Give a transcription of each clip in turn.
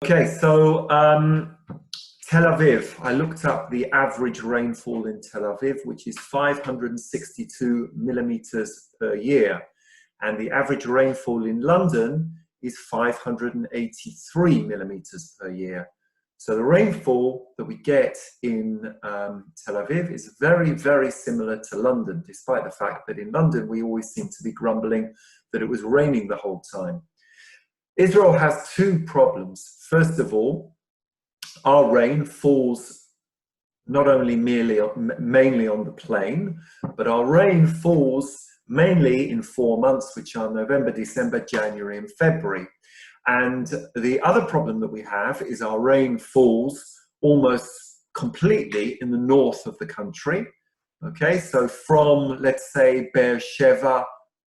Okay, so Tel Aviv, I looked up the average rainfall in Tel Aviv, which is 562 millimeters per year. And the average rainfall in London is 583 millimeters per year. So the rainfall that we get in Tel Aviv is very, very similar to London, despite the fact that in London we always seem to be grumbling that it was raining the whole time. Israel has two problems. First of all, our rain falls not only mainly on the plain, but our rain falls mainly in 4 months, which are November, December, January, and February. And the other problem that we have is our rain falls almost completely in the north of the country. Okay, so from, let's say, Beersheba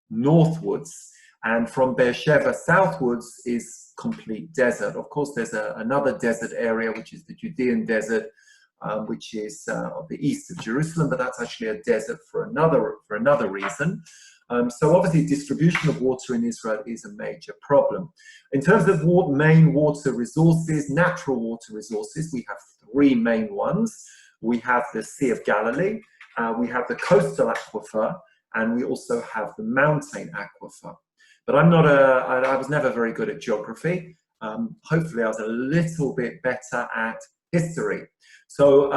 northwards, and from Beersheba southwards is complete desert. Of course, there's another desert area, which is the Judean desert, which is of the east of Jerusalem, but that's actually a desert for another reason. So obviously, distribution of water in Israel is a major problem. In terms of main water resources, natural water resources, we have three main ones. We have the Sea of Galilee, we have the coastal aquifer, and we also have the mountain aquifer. But I was never very good at geography. Hopefully I was a little bit better at history. So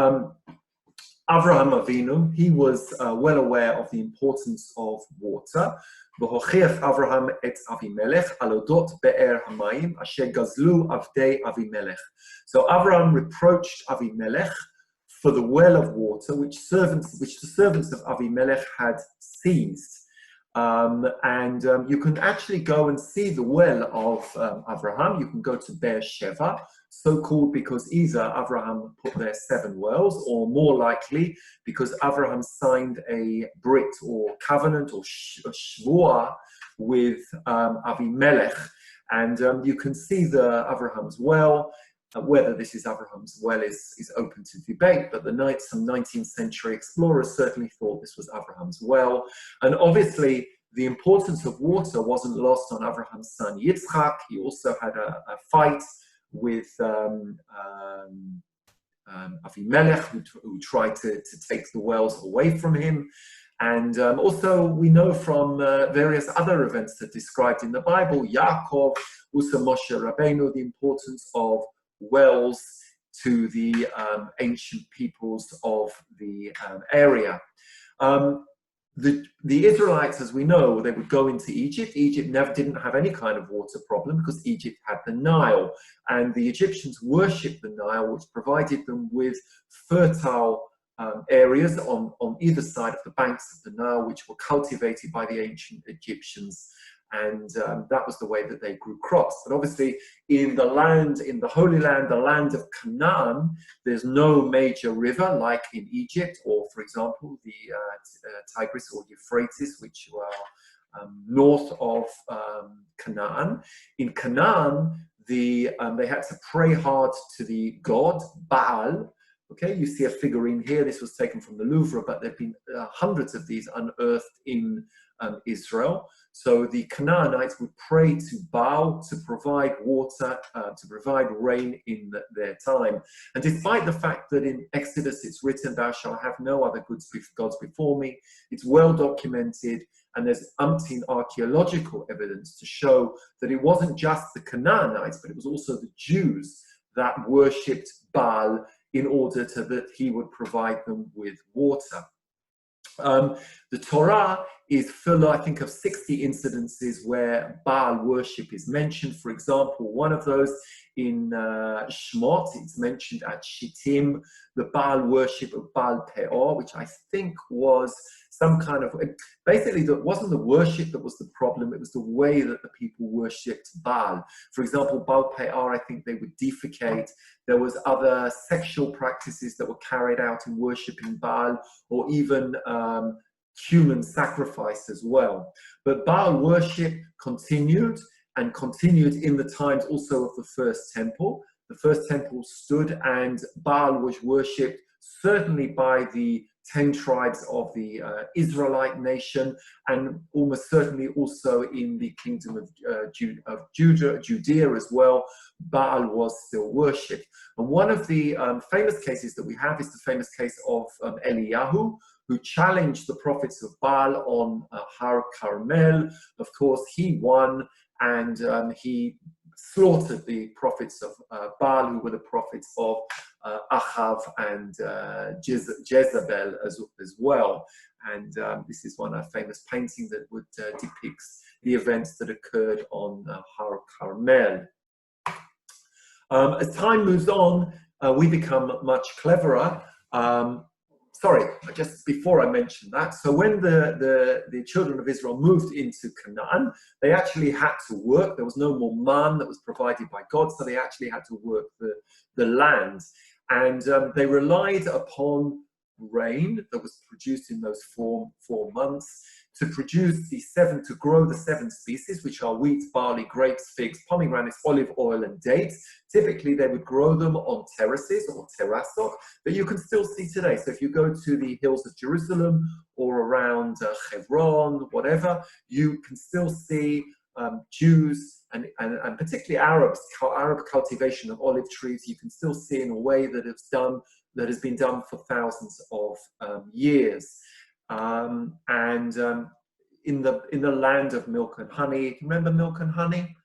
Avraham Avinu, he was well aware of the importance of water. והוכיח אברהם את אבימלך על אודות באר המים אשר גזלו עבדי אבימלך. So Avraham reproached Avimelech for the well of water which the servants of Avimelech had seized. You can actually go and see the well of Avraham. You can go to Beersheba, so called because either Avraham put there 7 wells, or more likely because Avraham signed a brit or covenant or shvua with Avimelech. And you can see the Avraham's well. Whether this is Avraham's well is open to debate, but some 19th century explorers certainly thought this was Avraham's well. And obviously, the importance of water wasn't lost on Avraham's son Yitzchak. He also had a fight with Avimelech, who tried to take the wells away from him. And also, we know from various other events that are described in the Bible, Yaakov, also Moshe Rabbeinu, the importance of wells to the ancient peoples of the area. The Israelites, as we know, they would go into Egypt. Egypt didn't have any kind of water problem because Egypt had the Nile. And the Egyptians worshipped the Nile, which provided them with fertile areas on either side of the banks of the Nile, which were cultivated by the ancient Egyptians. And that was the way that they grew crops. But obviously, in the Holy Land, the land of Canaan, there's no major river like in Egypt, or, for example, the Tigris or Euphrates, which are north of Canaan. In Canaan, they had to pray hard to the god Baal. Okay, you see a figurine here. This was taken from the Louvre, but there have been hundreds of these unearthed in Israel. So the Canaanites would pray to Baal to provide water, to provide rain in their time. And despite the fact that in Exodus it's written, "Thou shalt have no other gods before me," it's well documented, and there's umpteen archaeological evidence to show that it wasn't just the Canaanites, but it was also the Jews that worshipped Baal in order that he would provide them with water. The Torah is full, I think, of 60 incidences where Baal worship is mentioned. For example, one of those in Shmot, it's mentioned at Shittim, the Baal worship of Baal Peor, which I think was some kind of, basically it wasn't the worship that was the problem, it was the way that the people worshipped Baal. For example, Baal Peor, I think they would defecate. There was other sexual practices that were carried out in worshipping Baal, or even human sacrifice as well. But Baal worship continued in the times also of the first temple. The first temple stood and Baal was worshipped certainly by the 10 tribes of the Israelite nation, and almost certainly also in the kingdom of Judea as well, Baal was still worshipped. And one of the famous cases that we have is the famous case of Eliyahu, who challenged the prophets of Baal on Har Carmel. Of course, he won, and he slaughtered the prophets of Baal, who were the prophets of Achav and Jezebel as well. And this is one famous painting that would depicts the events that occurred on Har Carmel. As time moves on, we become much cleverer. Sorry, just before I mention that, so when the children of Israel moved into Canaan, they actually had to work. There was no more man that was provided by God, so they actually had to work the land. And they relied upon rain that was produced in those four months to grow the 7 species, which are wheat, barley, grapes, figs, pomegranates, olive oil, and dates. Typically, they would grow them on terraces or terrassot that you can still see today. So if you go to the hills of Jerusalem or around Hebron, whatever, you can still see Jews and particularly Arab cultivation of olive trees. You can still see in a way that has been done for thousands of years. In the land of milk and honey, remember milk and honey?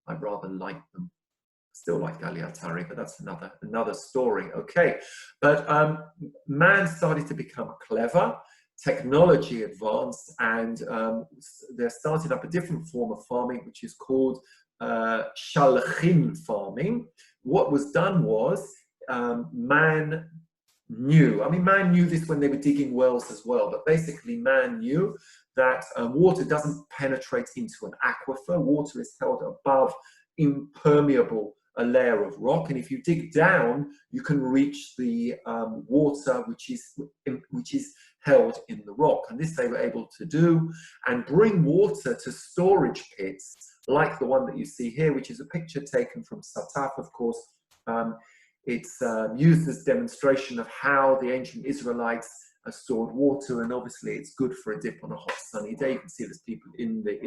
I rather like them. Still like Galiatari, but that's another story. Okay, but man started to become clever. Technology advanced, and there started up a different form of farming, which is called shalachim farming. What was done was man knew this when they were digging wells as well, but basically man knew that water doesn't penetrate into an aquifer. Water is held above impermeable a layer of rock, and if you dig down, you can reach the water which is held in the rock. And this they were able to do, and bring water to storage pits like the one that you see here, which is a picture taken from Sataf, of course. It's used as demonstration of how the ancient Israelites stored water, and obviously it's good for a dip on a hot sunny day. You can see there's people in the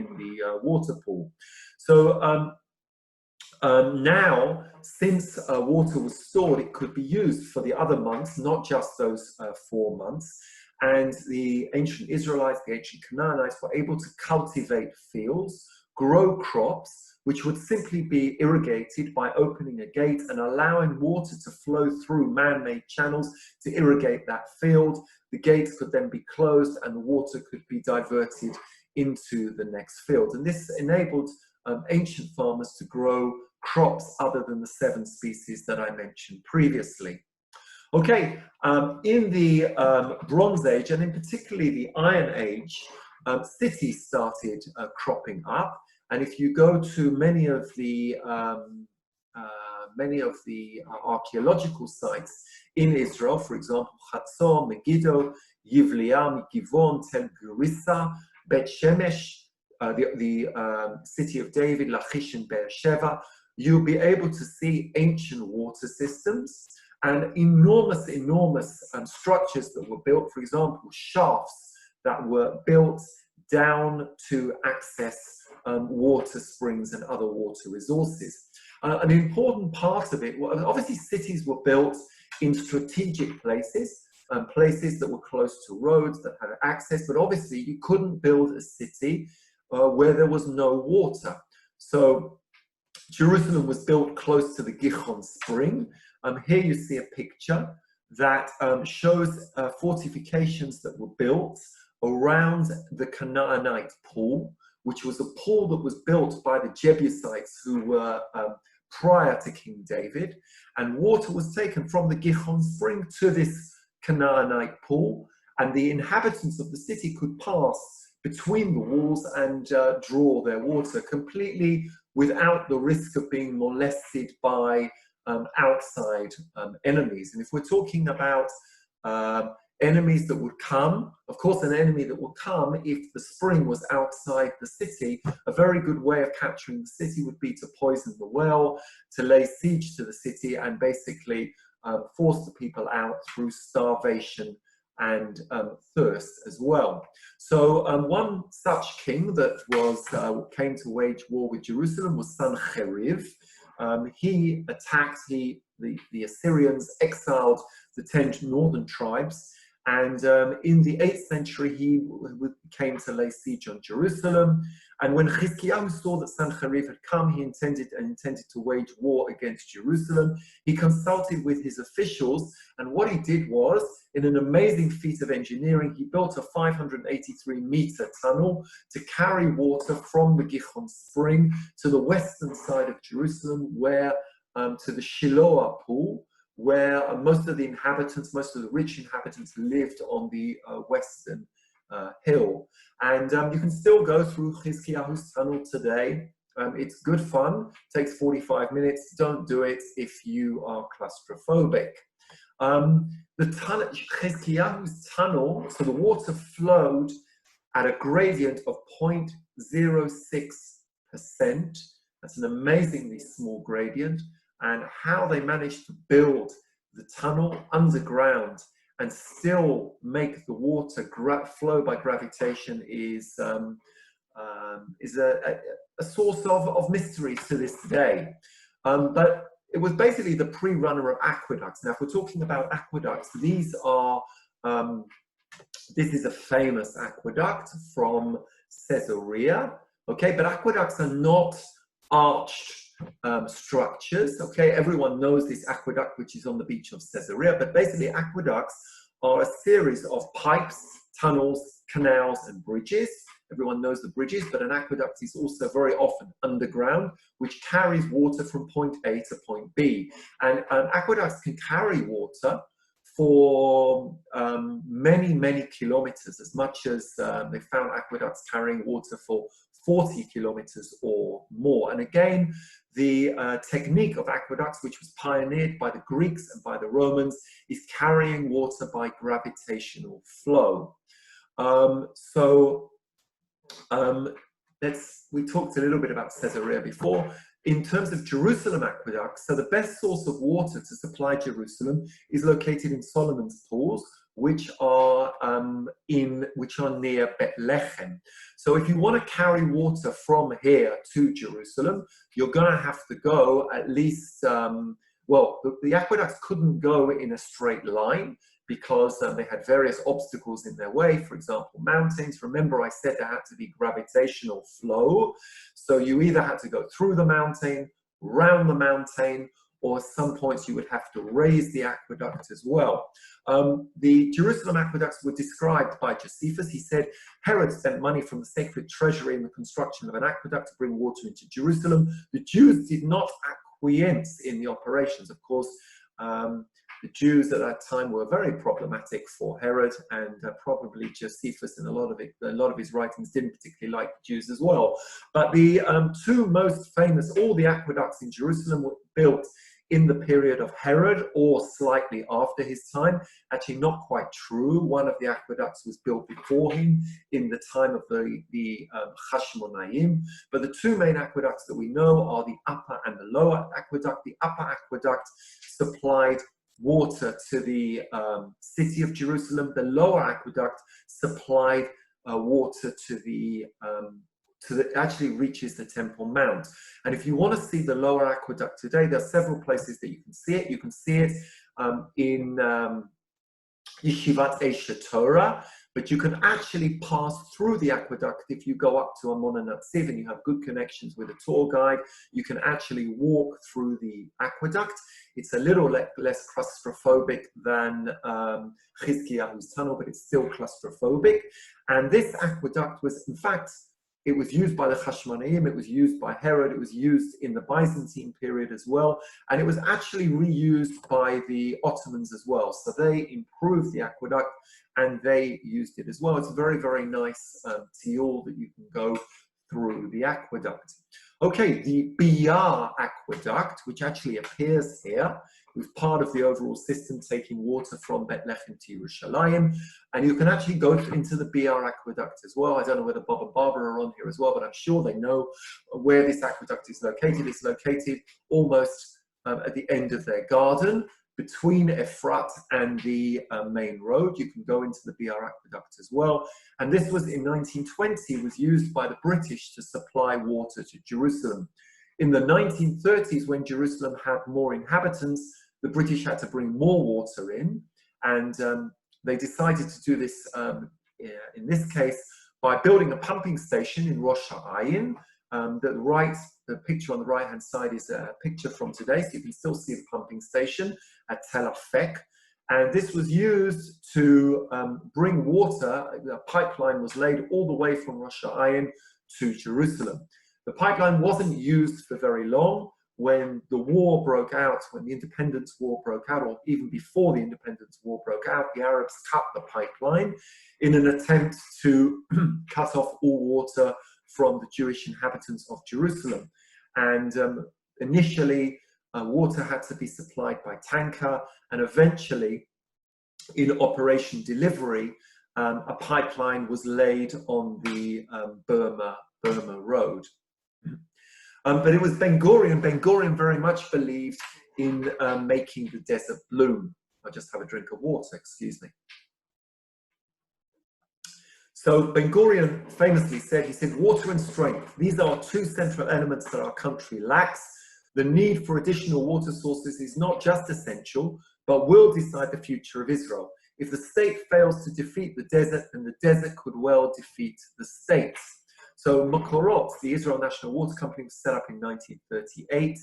water pool. So now, since water was stored, it could be used for the other months, not just those 4 months. And the ancient Israelites, the ancient Canaanites, were able to cultivate fields, grow crops, which would simply be irrigated by opening a gate and allowing water to flow through man-made channels to irrigate that field. The gates could then be closed and the water could be diverted into the next field. And this enabled ancient farmers to grow crops other than the 7 species that I mentioned previously. Okay, in the Bronze Age, and in particularly the Iron Age, cities started cropping up. And if you go to many of the archaeological sites in Israel, for example, Chatzor, Megiddo, Yivliam, Givon, Tel Gurisa, Bet Shemesh, the city of David, Lachish, and Beersheba, you'll be able to see ancient water systems and enormous structures that were built, for example, shafts that were built down to access water springs and other water resources. An important part of it, obviously cities were built in strategic places, places that were close to roads that had access, but obviously you couldn't build a city where there was no water. So Jerusalem was built close to the Gihon spring. Here you see a picture that shows fortifications that were built around the Canaanite pool, which was a pool that was built by the Jebusites who were prior to King David. And water was taken from the Gihon spring to this Canaanite pool, and the inhabitants of the city could pass between the walls and draw their water completely without the risk of being molested by outside enemies. And if we're talking about enemies that would come, of course an enemy that will come if the spring was outside the city, a very good way of capturing the city would be to poison the well, to lay siege to the city, and basically force the people out through starvation and thirst as well. So one such king that came to wage war with Jerusalem was Sancheriv. He attacked, the Assyrians exiled the 10 northern tribes, and in the 8th century he came to lay siege on Jerusalem. And when Chizkiyahu saw that Sancheriv had come, he intended to wage war against Jerusalem. He consulted with his officials, and what he did was, in an amazing feat of engineering, he built a 583-meter tunnel to carry water from the Gihon spring to the western side of Jerusalem, where to the Shiloah pool, where most of the rich inhabitants lived on the western hill. And you can still go through Chizkiyahu's tunnel today. It's good fun, takes 45 minutes. Don't do it if you are claustrophobic. Chizkiyahu's tunnel, so the water flowed at a gradient of 0.06%. That's an amazingly small gradient. And how they managed to build the tunnel underground and still make the water flow by gravitation is a source of mystery to this day. But it was basically the pre-runner of aqueducts. Now, if we're talking about aqueducts, this is a famous aqueduct from Caesarea, okay? But aqueducts are not arched structures, okay? Everyone knows this aqueduct, which is on the beach of Caesarea, but basically aqueducts are a series of pipes, tunnels, canals, and bridges. Everyone knows the bridges, but an aqueduct is also very often underground, which carries water from point A to point B. And aqueducts can carry water for many, many kilometers, as much as they found aqueducts carrying water for 40 kilometers or more. And again, the technique of aqueducts, which was pioneered by the Greeks and by the Romans, is carrying water by gravitational flow. We talked a little bit about Caesarea before. In terms of Jerusalem aqueducts, so the best source of water to supply Jerusalem is located in Solomon's pools, which are near Bethlehem. So if you want to carry water from here to Jerusalem, you're going to have to go at least, the aqueducts couldn't go in a straight line because they had various obstacles in their way, for example, mountains. Remember, I said there had to be gravitational flow. So you either had to go through the mountain, round the mountain, or at some points you would have to raise the aqueduct as well. The Jerusalem aqueducts were described by Josephus. He said, Herod spent money from the sacred treasury in the construction of an aqueduct to bring water into Jerusalem. The Jews did not acquiesce in the operations. Of course, the Jews at that time were very problematic for Herod, and probably Josephus and a lot of his writings didn't particularly like the Jews as well. But the two most famous, all the aqueducts in Jerusalem were built in the period of Herod or slightly after his time. Actually, not quite true. One of the aqueducts was built before him in the time of the Hashmonaim. But the two main aqueducts that we know are the upper and the lower aqueduct. The upper aqueduct supplied water to the city of Jerusalem. The lower aqueduct supplied water to the actually reaches the Temple Mount. And if you want to see the lower aqueduct today, there are several places that you can see it. You can see it in Yeshivat Eish Torah, but you can actually pass through the aqueduct if you go up to Amon Hatziv and you have good connections with a tour guide. You can actually walk through the aqueduct. It's a little less claustrophobic than Chizkiyahu's tunnel, but it's still claustrophobic. And this aqueduct was, in fact, it was used by the Hashmonaim, it was used by Herod, it was used in the Byzantine period as well, and it was actually reused by the Ottomans as well. So they improved the aqueduct and they used it as well. It's a very, very nice tiyul that you can go through the aqueduct. Okay, the Biyar aqueduct, which actually appears here, was part of the overall system taking water from Bethlehem to Yerushalayim. And you can actually go into the Biyar aqueduct as well. I don't know whether Bob and Barbara are on here as well, but I'm sure they know where this aqueduct is located. It's located almost at the end of their garden, between Efrat and the main road. You can go into the Biar aqueduct as well. And this was in 1920, was used by the British to supply water to Jerusalem. In the 1930s, when Jerusalem had more inhabitants, the British had to bring more water in. And they decided to do this, in this case, by building a pumping station in Rosh Ha'ayin. The picture on the right-hand side is a picture from today, so you can still see the pumping station at Tel Afek. And this was used to bring water. A pipeline was laid all the way from Rosh Ha'ayin to Jerusalem. The pipeline wasn't used for very long. When the war broke out, when the Independence War broke out, or even before the Independence War broke out, the Arabs cut the pipeline in an attempt to cut off all water from the Jewish inhabitants of Jerusalem. And initially, water had to be supplied by tanker, and eventually, in Operation Delivery, a pipeline was laid on the Burma Road. But it was Ben Gurion. Ben Gurion very much believed in making the desert bloom. I'll just have a drink of water, excuse me. So Ben Gurion famously said, he said, water and strength, these are two central elements that our country lacks. The need for additional water sources is not just essential, but will decide the future of Israel. If the state fails to defeat the desert, then the desert could well defeat the states. So Makorot, the Israel National Water Company, was set up in 1938.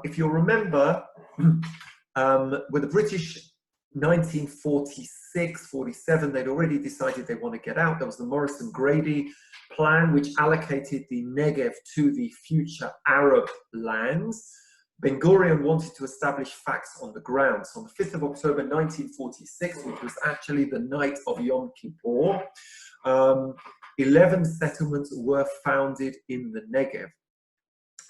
If you'll remember, with the British, 1946, 47, they'd already decided they want to get out. There was the Morrison-Grady plan, which allocated the Negev to the future Arab lands. Ben Gurion wanted to establish facts on the ground. So on the 5th of October, 1946, which was actually the night of Yom Kippur, 11 settlements were founded in the Negev.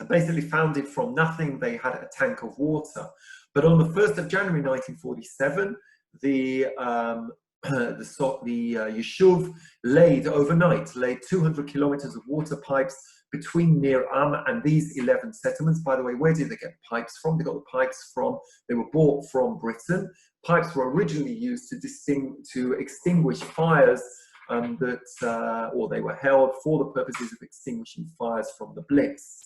Basically founded from nothing. They had a tank of water. But on the 1st of January 1947, the Yishuv laid 200 kilometers of water pipes between Nir Am and these 11 settlements. By the way, where did they get pipes from? They got the pipes from, they were bought from Britain. Pipes were originally used to extinguish fires or they were held for the purposes of extinguishing fires from the Blitz.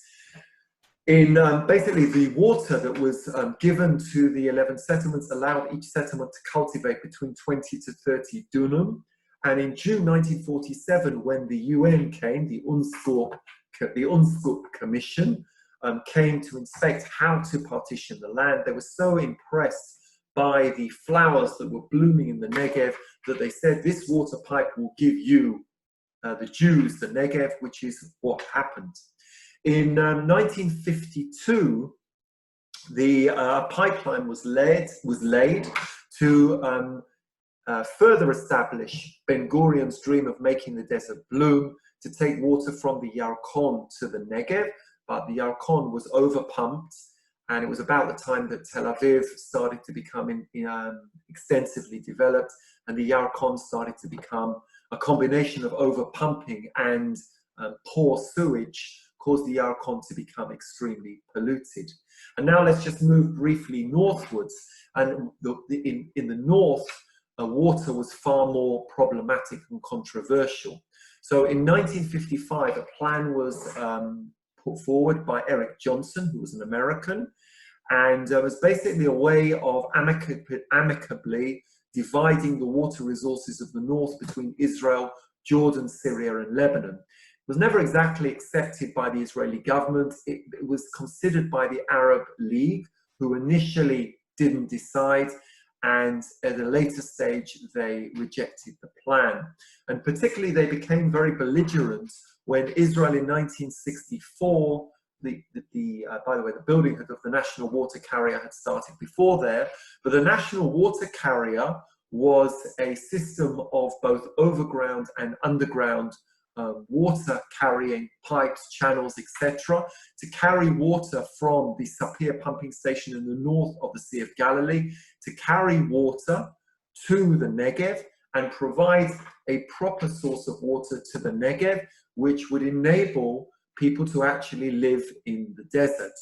In basically the water that was given to the 11 settlements allowed each settlement to cultivate between 20 to 30 dunam. And in June 1947, when the UN came, the UNSCOOP Commission came to inspect how to partition the land, they were so impressed by the flowers that were blooming in the Negev that they said, this water pipe will give you, the Jews, the Negev, which is what happened. In 1952, the pipeline was laid to further establish Ben Gurion's dream of making the desert bloom, to take water from the Yarkon to the Negev, but the Yarkon was overpumped, and it was about the time that Tel Aviv started to become extensively developed, and the Yarkon started to become a combination of overpumping and poor sewage, caused the Yarkon to become extremely polluted. And now let's just move briefly northwards. And in the north, water was far more problematic and controversial. So in 1955, a plan was put forward by Eric Johnson, who was an American, and it was basically a way of amicably dividing the water resources of the north between Israel, Jordan, Syria, and Lebanon. It was never exactly accepted by the Israeli government. It was considered by the Arab League, who initially didn't decide, and at a later stage, they rejected the plan. And particularly, they became very belligerent when Israel in 1964, by the way, the building of the national water carrier had started before there, but the national water carrier was a system of both overground and underground water carrying pipes, channels, etc., to carry water from the Sapir pumping station in the north of the Sea of Galilee, to carry water to the Negev and provide a proper source of water to the Negev, which would enable people to actually live in the desert.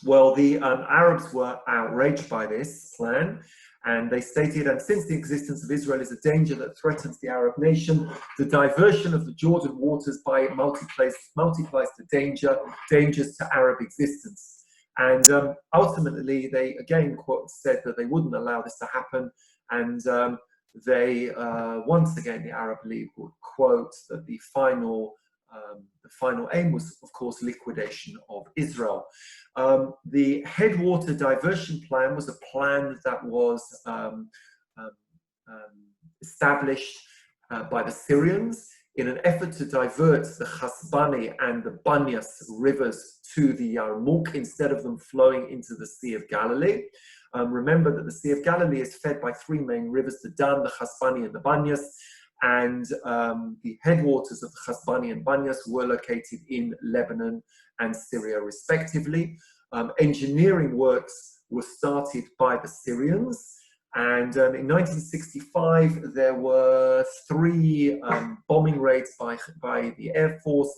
Well, the Arabs were outraged by this plan, and they stated, and since the existence of Israel is a danger that threatens the Arab nation, the diversion of the Jordan waters by it multiplies the dangers to Arab existence. And ultimately, they again said that they wouldn't allow this to happen, and they once again, the Arab League would quote that the final aim was, of course, liquidation of Israel. The headwater diversion plan was a plan that was established by the Syrians in an effort to divert the Chasbani and the Banyas rivers to the Yarmouk instead of them flowing into the Sea of Galilee. Remember that the Sea of Galilee is fed by three main rivers, the Dan, the Chasbani, and the Banyas. And the headwaters of the Chasbani and Banyas were located in Lebanon and Syria, respectively. Engineering works were started by the Syrians, and in 1965 there were three bombing raids by the Air Force,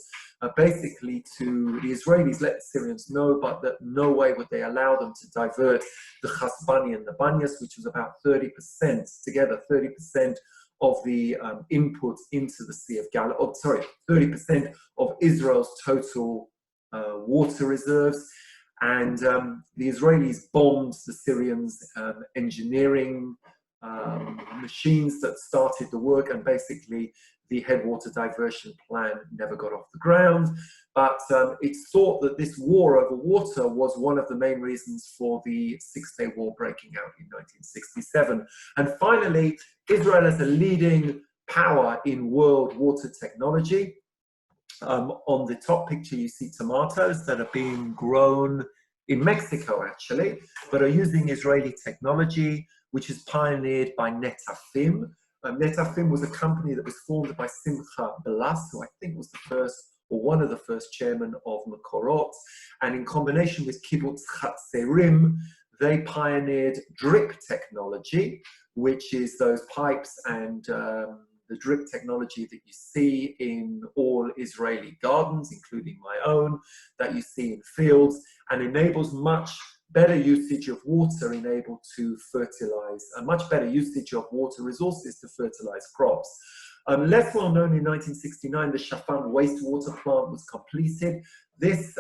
basically to the Israelis let the Syrians know, but that no way would they allow them to divert the Chasbani and the Banyas, which was about 30%, together 30% of the input into the Sea of Galilee, 30% of Israel's total water reserves. And the Israelis bombed the Syrians' engineering machines that started the work, and basically the headwater diversion plan never got off the ground. But it's thought that this war over water was one of the main reasons for the Six-Day War breaking out in 1967. And finally, Israel as a leading power in world water technology. On the top picture, you see tomatoes that are being grown in Mexico, actually, but are using Israeli technology, which is pioneered by Netafim. Netafim was a company that was formed by Simcha Belas, who I think was the first, or one of the first chairmen of Mekorot. And in combination with Kibbutz Chatzerim, they pioneered drip technology, which is those pipes and the drip technology that you see in all Israeli gardens, including my own, that you see in fields, and enables much better usage of water, enabled to fertilize, a much better usage of water resources to fertilize crops. Less well known, in 1969, the Shafan wastewater plant was completed. This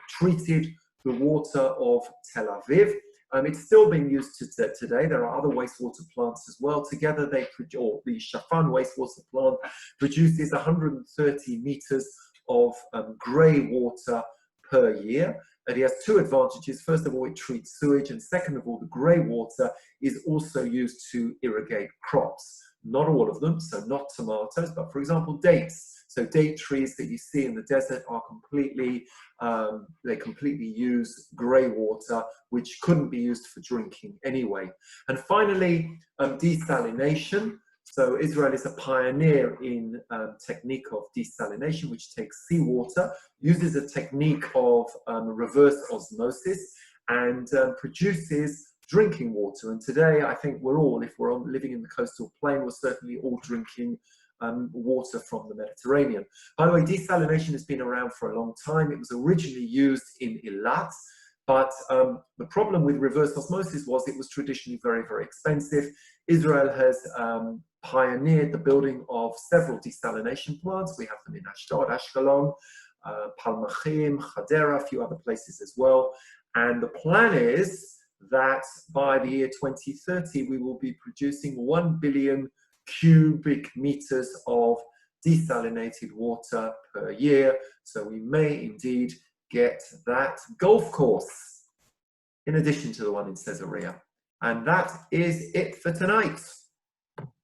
treated the water of Tel Aviv. It's still being used today. There are other wastewater plants as well. Together, the Shafan wastewater plant produces 130 meters of grey water per year. And it has two advantages. First of all, it treats sewage, and second of all, the grey water is also used to irrigate crops. Not all of them, so not tomatoes, but for example, dates. So date trees that you see in the desert are completely, they completely use grey water, which couldn't be used for drinking anyway. And finally, desalination. So Israel is a pioneer in technique of desalination, which takes seawater, uses a technique of reverse osmosis, and produces drinking water. And today, I think we're all, if we're living in the coastal plain, we're certainly all drinking water from the Mediterranean. By the way, desalination has been around for a long time. It was originally used in Eilat, but the problem with reverse osmosis was it was traditionally very, very expensive. Israel has pioneered the building of several desalination plants. We have them in Ashdod, Ashkelon, Palmachim, Hadera, a few other places as well. And the plan is that by the year 2030, we will be producing 1 billion cubic meters of desalinated water per year. So we may indeed get that golf course in addition to the one in Caesarea. And that is it for tonight.